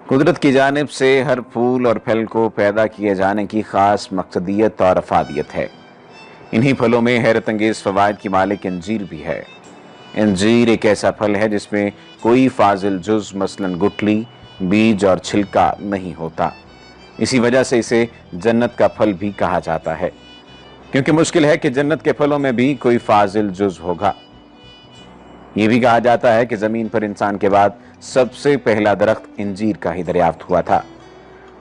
قدرت کی جانب سے ہر پھول اور پھل کو پیدا کیے جانے کی خاص مقصدیت اور افادیت ہے۔ انہی پھلوں میں حیرت انگیز فوائد کی مالک انجیر بھی ہے۔ انجیر ایک ایسا پھل ہے جس میں کوئی فاضل جز مثلاً گٹھلی، بیج اور چھلکا نہیں ہوتا۔ اسی وجہ سے اسے جنت کا پھل بھی کہا جاتا ہے، کیونکہ مشکل ہے کہ جنت کے پھلوں میں بھی کوئی فاضل جز ہوگا۔ یہ بھی کہا جاتا ہے کہ زمین پر انسان کے بعد سب سے پہلا درخت انجیر کا ہی دریافت ہوا تھا۔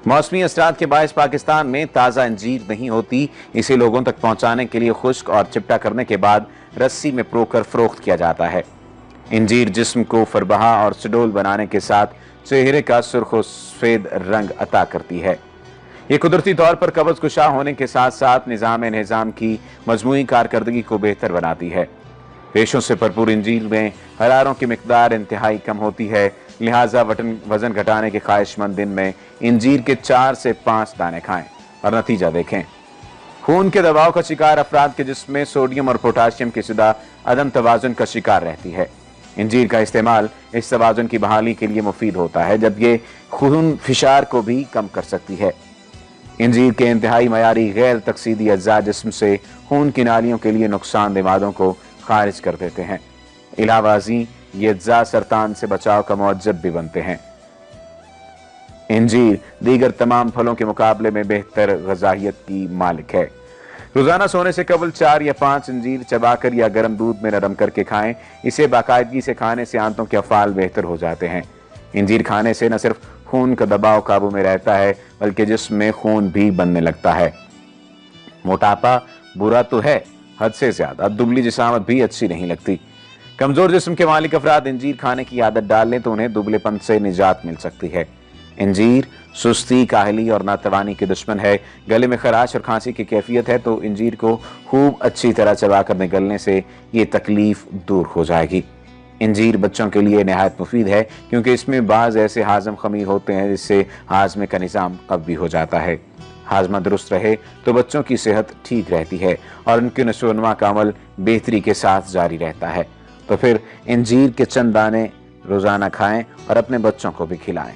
موسمی اثرات کے باعث پاکستان میں تازہ انجیر نہیں ہوتی، اسے لوگوں تک پہنچانے کے لیے خشک اور چپٹا کرنے کے بعد رسی میں پرو کر فروخت کیا جاتا ہے۔ انجیر جسم کو فربہا اور سڈول بنانے کے ساتھ چہرے کا سرخ و سفید رنگ عطا کرتی ہے۔ یہ قدرتی طور پر قبض کشا ہونے کے ساتھ ساتھ نظام کی مجموعی کارکردگی کو بہتر بناتی ہے۔ ریشوں سے بھرپور انجیر میں حراروں کی مقدار انتہائی کم ہوتی ہے، لہٰذا وزن گھٹانے کے خواہش مند دن میں انجیر کے 4 سے 5 دانے کھائیں اور نتیجہ دیکھیں۔ خون کے دباؤ کا شکار افراد کے جسم میں سوڈیم اور پوٹاشیم کی سطح عدم توازن کا شکار رہتی ہے۔ انجیر کا استعمال اس توازن کی بحالی کے لیے مفید ہوتا ہے، جب یہ خون فشار کو بھی کم کر سکتی ہے۔ انجیر کے انتہائی معیاری غیر تقصیدی اجزاء جسم سے خون کی نالیوں کے لیے نقصان دہ مادوں کو خارج کر دیتے ہیں۔ علاوہ ازیں یہ اجزاء سرطان سے بچاؤ کا موجب بھی بنتے ہیں۔ انجیر دیگر تمام پھلوں کے مقابلے میں بہتر غذائیت کی مالک ہے۔ روزانہ سونے سے قبل 4 یا 5 انجیر چبا کر یا گرم دودھ میں نرم کر کے کھائیں۔ اسے باقاعدگی سے کھانے سے آنتوں کے افعال بہتر ہو جاتے ہیں۔ انجیر کھانے سے نہ صرف خون کا دباؤ قابو میں رہتا ہے بلکہ جسم میں خون بھی بننے لگتا ہے۔ موٹاپا برا تو ہے، حد سے زیادہ دبلی جسامت بھی اچھی نہیں لگتی۔ کمزور جسم کے مالک افراد انجیر کھانے کی عادت ڈال لیں تو انہیں دبلے پن سے نجات مل سکتی ہے۔ انجیر سستی، کاہلی اور ناتوانی کے دشمن ہے۔ گلے میں خراش اور کھانسی کی کیفیت ہے تو انجیر کو خوب اچھی طرح چبا کر نگلنے سے یہ تکلیف دور ہو جائے گی۔ انجیر بچوں کے لیے نہایت مفید ہے کیونکہ اس میں بعض ایسے ہاضم خمیر ہوتے ہیں جس سے ہاضمے کا نظام قوی ہو جاتا ہے۔ ہاضمہ درست رہے تو بچوں کی صحت ٹھیک رہتی ہے اور ان کے نشو و نما کا عمل بہتری کے ساتھ جاری رہتا ہے۔ تو پھر انجیر کے چند دانے روزانہ کھائیں اور اپنے بچوں کو بھی کھلائیں۔